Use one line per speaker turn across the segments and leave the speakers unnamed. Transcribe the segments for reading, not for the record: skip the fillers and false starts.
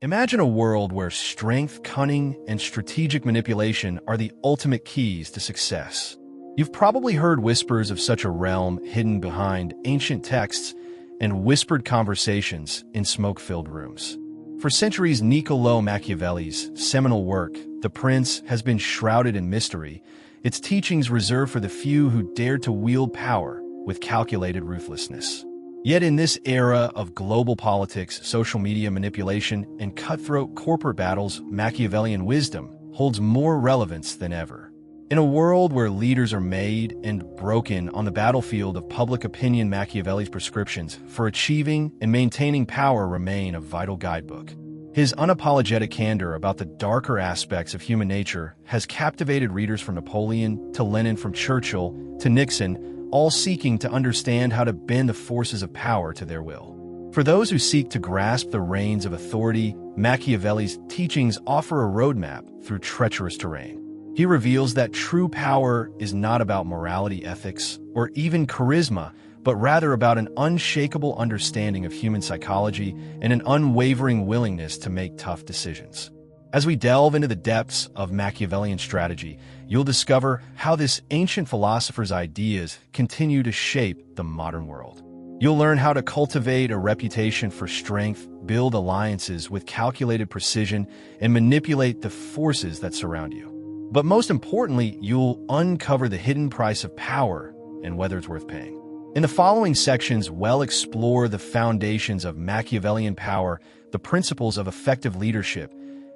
Imagine a world where strength, cunning, and strategic manipulation are the ultimate keys to success. You've probably heard whispers of such a realm hidden behind ancient texts and whispered conversations in smoke-filled rooms. For centuries, Niccolò Machiavelli's seminal work, The Prince, has been shrouded in mystery, its teachings reserved for the few who dared to wield power with calculated ruthlessness. Yet in this era of global politics, social media manipulation, and cutthroat corporate battles, Machiavellian wisdom holds more relevance than ever. In a world where leaders are made and broken on the battlefield of public opinion, Machiavelli's prescriptions for achieving and maintaining power remain a vital guidebook. His unapologetic candor about the darker aspects of human nature has captivated readers from Napoleon to Lenin, from Churchill to Nixon, all seeking to understand how to bend the forces of power to their will. For those who seek to grasp the reins of authority, Machiavelli's teachings offer a roadmap through treacherous terrain. He reveals that true power is not about morality, ethics, or even charisma, but rather about an unshakable understanding of human psychology and an unwavering willingness to make tough decisions. As we delve into the depths of Machiavellian strategy, you'll discover how this ancient philosopher's ideas continue to shape the modern world. You'll learn how to cultivate a reputation for strength, build alliances with calculated precision, and manipulate the forces that surround you. But most importantly, you'll uncover the hidden price of power and whether it's worth paying. In the following sections, we'll explore the foundations of Machiavellian power, the principles of effective leadership,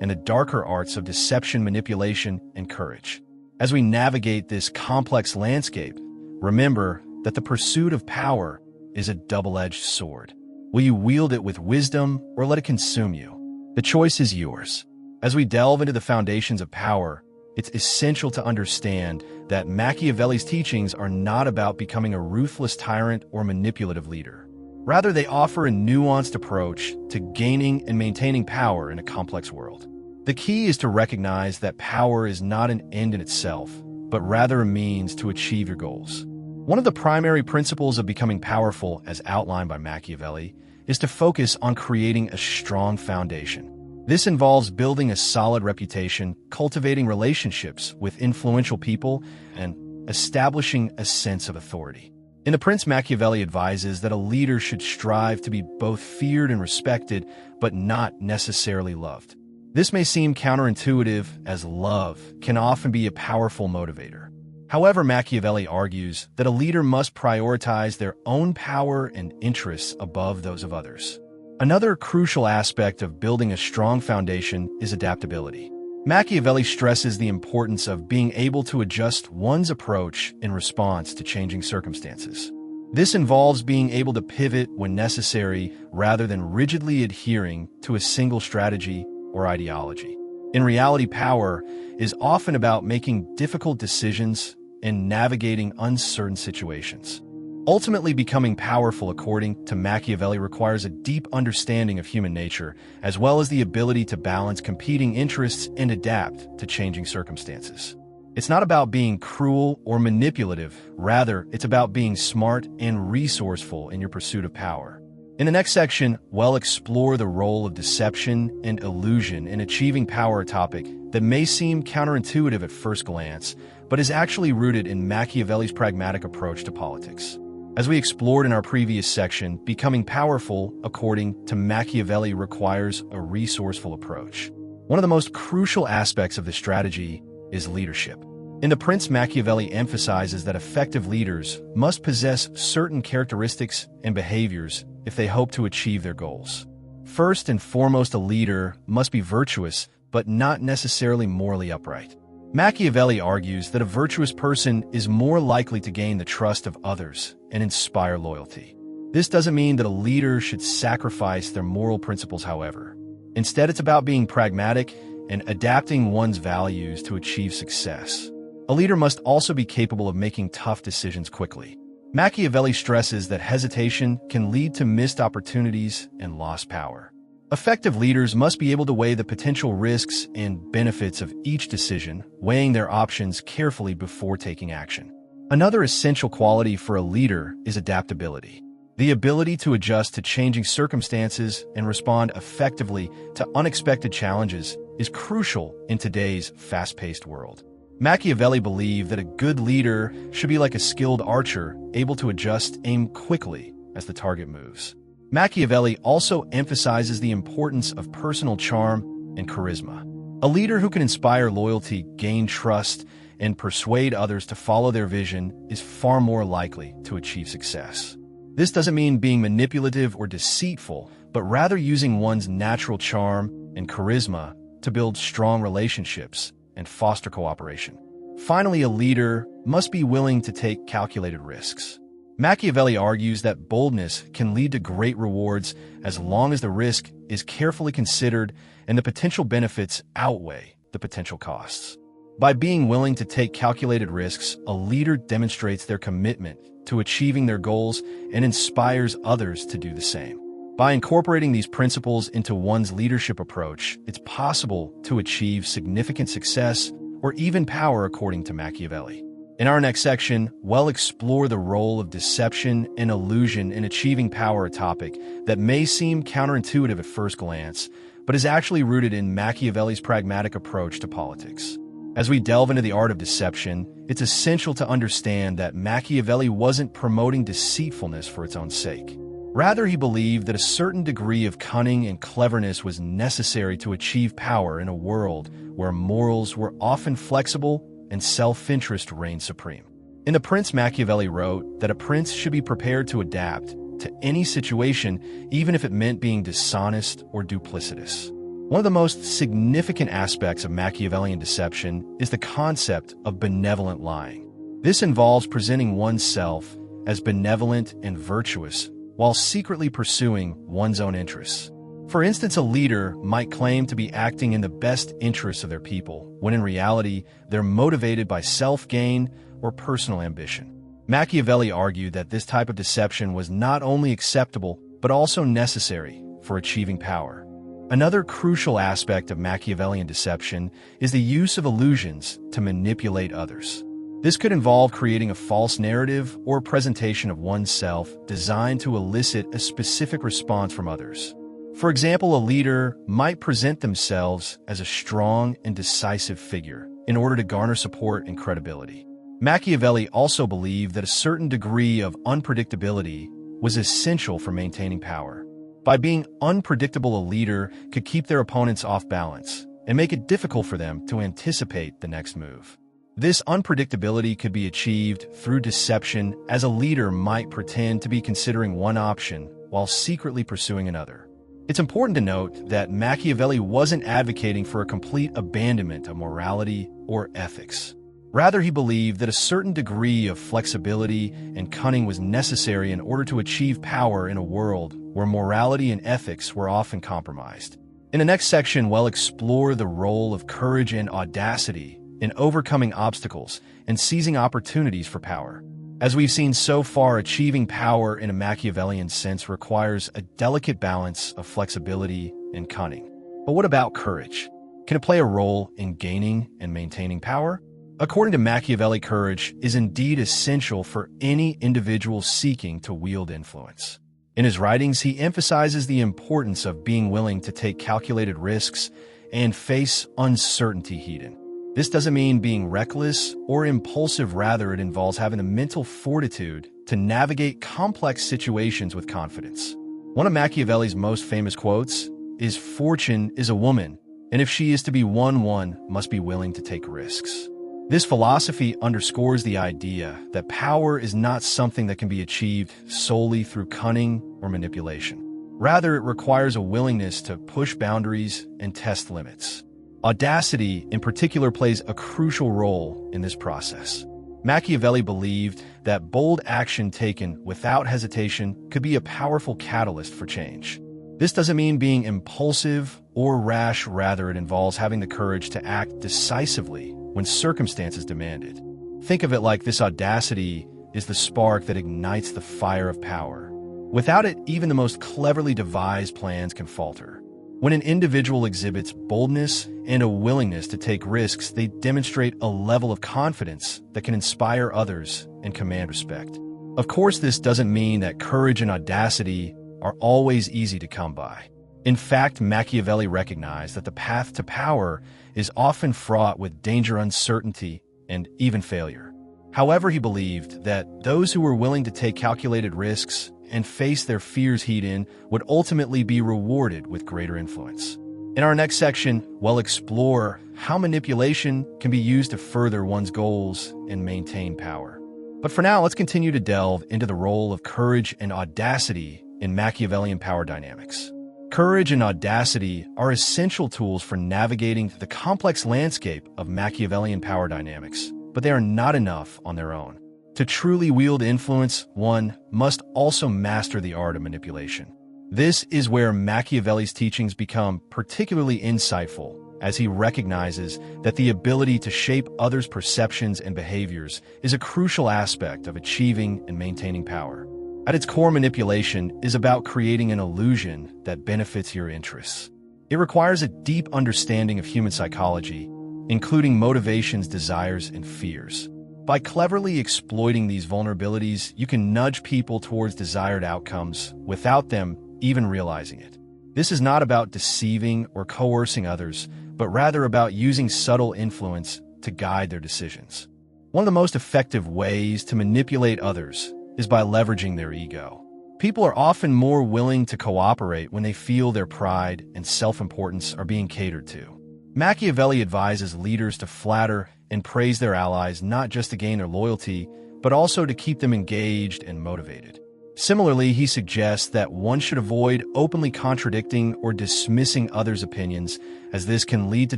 and the darker arts of deception, manipulation, and courage. As we navigate this complex landscape, remember that the pursuit of power is a double-edged sword. Will you wield it with wisdom or let it consume you? The choice is yours. As we delve into the foundations of power, it's essential to understand that Machiavelli's teachings are not about becoming a ruthless tyrant or manipulative leader. Rather, they offer a nuanced approach to gaining and maintaining power in a complex world. The key is to recognize that power is not an end in itself, but rather a means to achieve your goals. One of the primary principles of becoming powerful, as outlined by Machiavelli, is to focus on creating a strong foundation. This involves building a solid reputation, cultivating relationships with influential people, and establishing a sense of authority. In The Prince, Machiavelli advises that a leader should strive to be both feared and respected, but not necessarily loved. This may seem counterintuitive, as love can often be a powerful motivator. However, Machiavelli argues that a leader must prioritize their own power and interests above those of others. Another crucial aspect of building a strong foundation is adaptability. Machiavelli stresses the importance of being able to adjust one's approach in response to changing circumstances. This involves being able to pivot when necessary rather than rigidly adhering to a single strategy or ideology. In reality, power is often about making difficult decisions and navigating uncertain situations. Ultimately, becoming powerful, according to Machiavelli, requires a deep understanding of human nature, as well as the ability to balance competing interests and adapt to changing circumstances. It's not about being cruel or manipulative, rather, it's about being smart and resourceful in your pursuit of power. In the next section, we'll explore the role of deception and illusion in achieving power, a topic that may seem counterintuitive at first glance, but is actually rooted in Machiavelli's pragmatic approach to politics. As we explored in our previous section, becoming powerful, according to Machiavelli, requires a resourceful approach. One of the most crucial aspects of this strategy is leadership. In The Prince, Machiavelli emphasizes that effective leaders must possess certain characteristics and behaviors if they hope to achieve their goals. First and foremost, a leader must be virtuous, but not necessarily morally upright. Machiavelli argues that a virtuous person is more likely to gain the trust of others and inspire loyalty. This doesn't mean that a leader should sacrifice their moral principles, however. Instead, it's about being pragmatic and adapting one's values to achieve success. A leader must also be capable of making tough decisions quickly. Machiavelli stresses that hesitation can lead to missed opportunities and lost power. Effective leaders must be able to weigh the potential risks and benefits of each decision, weighing their options carefully before taking action. Another essential quality for a leader is adaptability. The ability to adjust to changing circumstances and respond effectively to unexpected challenges is crucial in today's fast-paced world. Machiavelli believed that a good leader should be like a skilled archer, able to adjust aim quickly as the target moves. Machiavelli also emphasizes the importance of personal charm and charisma. A leader who can inspire loyalty, gain trust, and persuade others to follow their vision is far more likely to achieve success. This doesn't mean being manipulative or deceitful, but rather using one's natural charm and charisma to build strong relationships and foster cooperation. Finally, a leader must be willing to take calculated risks. Machiavelli argues that boldness can lead to great rewards as long as the risk is carefully considered and the potential benefits outweigh the potential costs. By being willing to take calculated risks, a leader demonstrates their commitment to achieving their goals and inspires others to do the same. By incorporating these principles into one's leadership approach, it's possible to achieve significant success or even power, according to Machiavelli. In our next section, we'll explore the role of deception and illusion in achieving power, a topic that may seem counterintuitive at first glance, but is actually rooted in Machiavelli's pragmatic approach to politics. As we delve into the art of deception, it's essential to understand that Machiavelli wasn't promoting deceitfulness for its own sake. Rather, he believed that a certain degree of cunning and cleverness was necessary to achieve power in a world where morals were often flexible and self-interest reigned supreme. In The Prince, Machiavelli wrote that a prince should be prepared to adapt to any situation, even if it meant being dishonest or duplicitous. One of the most significant aspects of Machiavellian deception is the concept of benevolent lying. This involves presenting oneself as benevolent and virtuous while secretly pursuing one's own interests. For instance, a leader might claim to be acting in the best interests of their people, when in reality, they're motivated by self-gain or personal ambition. Machiavelli argued that this type of deception was not only acceptable, but also necessary for achieving power. Another crucial aspect of Machiavellian deception is the use of illusions to manipulate others. This could involve creating a false narrative or presentation of oneself designed to elicit a specific response from others. For example, a leader might present themselves as a strong and decisive figure in order to garner support and credibility. Machiavelli also believed that a certain degree of unpredictability was essential for maintaining power. By being unpredictable, a leader could keep their opponents off balance and make it difficult for them to anticipate the next move. This unpredictability could be achieved through deception, as a leader might pretend to be considering one option while secretly pursuing another. It's important to note that Machiavelli wasn't advocating for a complete abandonment of morality or ethics. Rather, he believed that a certain degree of flexibility and cunning was necessary in order to achieve power in a world where morality and ethics were often compromised. In the next section, we'll explore the role of courage and audacity in overcoming obstacles and seizing opportunities for power. As we've seen so far, achieving power in a Machiavellian sense requires a delicate balance of flexibility and cunning. But what about courage? Can it play a role in gaining and maintaining power? According to Machiavelli, courage is indeed essential for any individual seeking to wield influence. In his writings, he emphasizes the importance of being willing to take calculated risks and face uncertainty head-on. This doesn't mean being reckless or impulsive. Rather, it involves having the mental fortitude to navigate complex situations with confidence. One of Machiavelli's most famous quotes is, "Fortune is a woman, and if she is to be won, one must be willing to take risks." This philosophy underscores the idea that power is not something that can be achieved solely through cunning or manipulation. Rather, it requires a willingness to push boundaries and test limits. Audacity, in particular, plays a crucial role in this process. Machiavelli believed that bold action taken without hesitation could be a powerful catalyst for change. This doesn't mean being impulsive or rash. Rather, it involves having the courage to act decisively when circumstances demand it. Think of it like this: audacity is the spark that ignites the fire of power. Without it, even the most cleverly devised plans can falter. When an individual exhibits boldness and a willingness to take risks, they demonstrate a level of confidence that can inspire others and command respect. Of course, this doesn't mean that courage and audacity are always easy to come by. In fact, Machiavelli recognized that the path to power is often fraught with danger, uncertainty, and even failure. However, he believed that those who were willing to take calculated risks and face their fears head-on would ultimately be rewarded with greater influence. In our next section, we'll explore how manipulation can be used to further one's goals and maintain power. But for now, let's continue to delve into the role of courage and audacity in Machiavellian power dynamics. Courage and audacity are essential tools for navigating the complex landscape of Machiavellian power dynamics, but they are not enough on their own. To truly wield influence, one must also master the art of manipulation. This is where Machiavelli's teachings become particularly insightful, as he recognizes that the ability to shape others' perceptions and behaviors is a crucial aspect of achieving and maintaining power. At its core, manipulation is about creating an illusion that benefits your interests. It requires a deep understanding of human psychology, including motivations, desires, and fears. By cleverly exploiting these vulnerabilities, you can nudge people towards desired outcomes without them even realizing it. This is not about deceiving or coercing others, but rather about using subtle influence to guide their decisions. One of the most effective ways to manipulate others is by leveraging their ego. People are often more willing to cooperate when they feel their pride and self-importance are being catered to. Machiavelli advises leaders to flatter and praise their allies not just to gain their loyalty, but also to keep them engaged and motivated. Similarly, he suggests that one should avoid openly contradicting or dismissing others' opinions, as this can lead to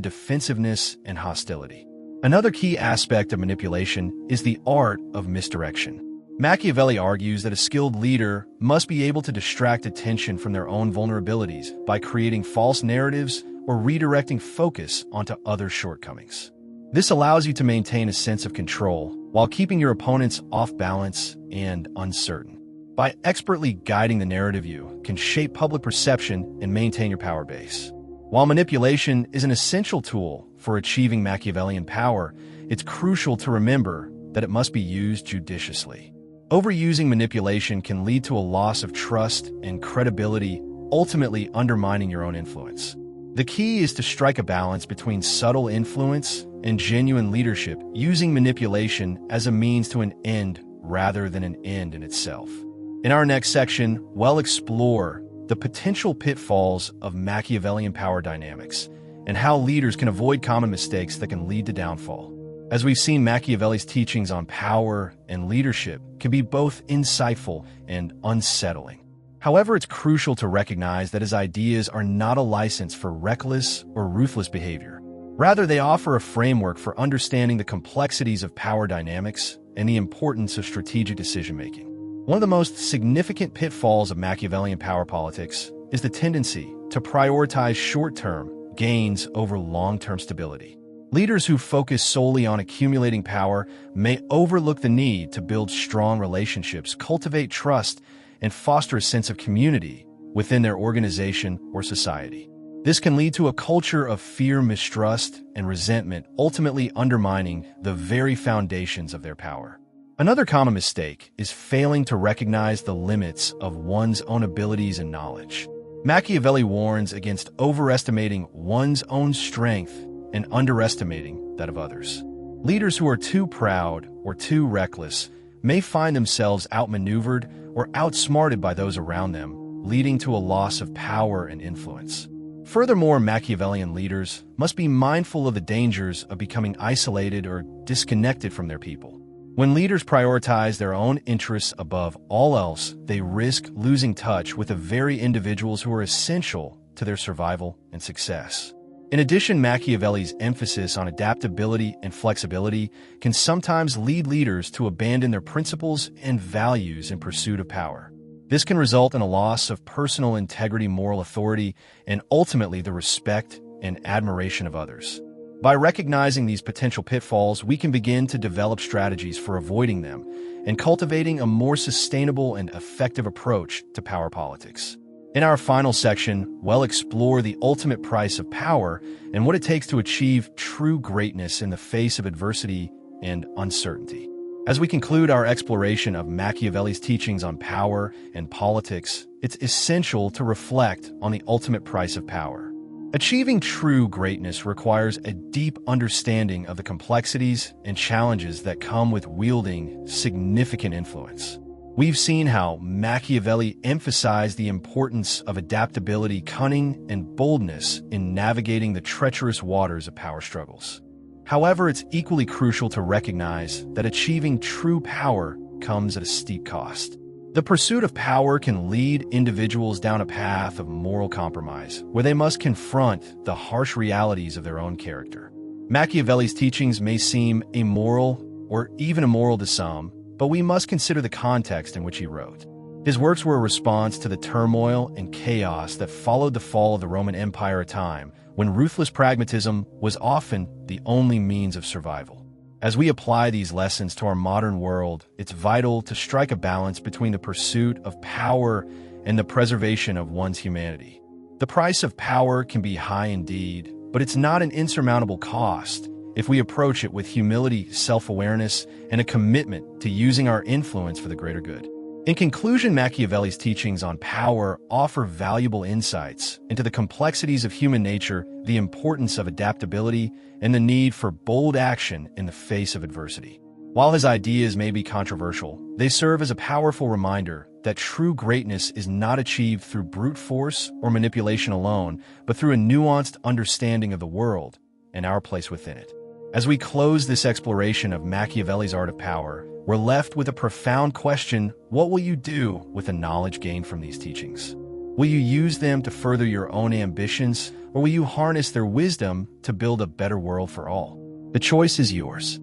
defensiveness and hostility. Another key aspect of manipulation is the art of misdirection. Machiavelli argues that a skilled leader must be able to distract attention from their own vulnerabilities by creating false narratives or redirecting focus onto other shortcomings. This allows you to maintain a sense of control while keeping your opponents off balance and uncertain. By expertly guiding the narrative, you can shape public perception and maintain your power base. While manipulation is an essential tool for achieving Machiavellian power, it's crucial to remember that it must be used judiciously. Overusing manipulation can lead to a loss of trust and credibility, ultimately undermining your own influence. The key is to strike a balance between subtle influence and genuine leadership, using manipulation as a means to an end rather than an end in itself. In our next section, we'll explore the potential pitfalls of Machiavellian power dynamics and how leaders can avoid common mistakes that can lead to downfall. As we've seen, Machiavelli's teachings on power and leadership can be both insightful and unsettling. However, it's crucial to recognize that his ideas are not a license for reckless or ruthless behavior. Rather, they offer a framework for understanding the complexities of power dynamics and the importance of strategic decision-making. One of the most significant pitfalls of Machiavellian power politics is the tendency to prioritize short-term gains over long-term stability. Leaders who focus solely on accumulating power may overlook the need to build strong relationships, cultivate trust, and foster a sense of community within their organization or society. This can lead to a culture of fear, mistrust, and resentment, ultimately undermining the very foundations of their power. Another common mistake is failing to recognize the limits of one's own abilities and knowledge. Machiavelli warns against overestimating one's own strength and underestimating that of others. Leaders who are too proud or too reckless may find themselves outmaneuvered or outsmarted by those around them, leading to a loss of power and influence. Furthermore, Machiavellian leaders must be mindful of the dangers of becoming isolated or disconnected from their people. When leaders prioritize their own interests above all else, they risk losing touch with the very individuals who are essential to their survival and success. In addition, Machiavelli's emphasis on adaptability and flexibility can sometimes lead leaders to abandon their principles and values in pursuit of power. This can result in a loss of personal integrity, moral authority, and ultimately the respect and admiration of others. By recognizing these potential pitfalls, we can begin to develop strategies for avoiding them and cultivating a more sustainable and effective approach to power politics. In our final section, we'll explore the ultimate price of power and what it takes to achieve true greatness in the face of adversity and uncertainty. As we conclude our exploration of Machiavelli's teachings on power and politics, it's essential to reflect on the ultimate price of power. Achieving true greatness requires a deep understanding of the complexities and challenges that come with wielding significant influence. We've seen how Machiavelli emphasized the importance of adaptability, cunning, and boldness in navigating the treacherous waters of power struggles. However, it's equally crucial to recognize that achieving true power comes at a steep cost. The pursuit of power can lead individuals down a path of moral compromise, where they must confront the harsh realities of their own character. Machiavelli's teachings may seem amoral or even immoral to some, but we must consider the context in which he wrote. His works were a response to the turmoil and chaos that followed the fall of the Roman Empire, a time when ruthless pragmatism was often the only means of survival. As we apply these lessons to our modern world, it's vital to strike a balance between the pursuit of power and the preservation of one's humanity. The price of power can be high indeed, but it's not an insurmountable cost if we approach it with humility, self-awareness, and a commitment to using our influence for the greater good. In conclusion, Machiavelli's teachings on power offer valuable insights into the complexities of human nature, the importance of adaptability, and the need for bold action in the face of adversity. While his ideas may be controversial, they serve as a powerful reminder that true greatness is not achieved through brute force or manipulation alone, but through a nuanced understanding of the world and our place within it. As we close this exploration of Machiavelli's art of power, we're left with a profound question: what will you do with the knowledge gained from these teachings? Will you use them to further your own ambitions, or will you harness their wisdom to build a better world for all? The choice is yours.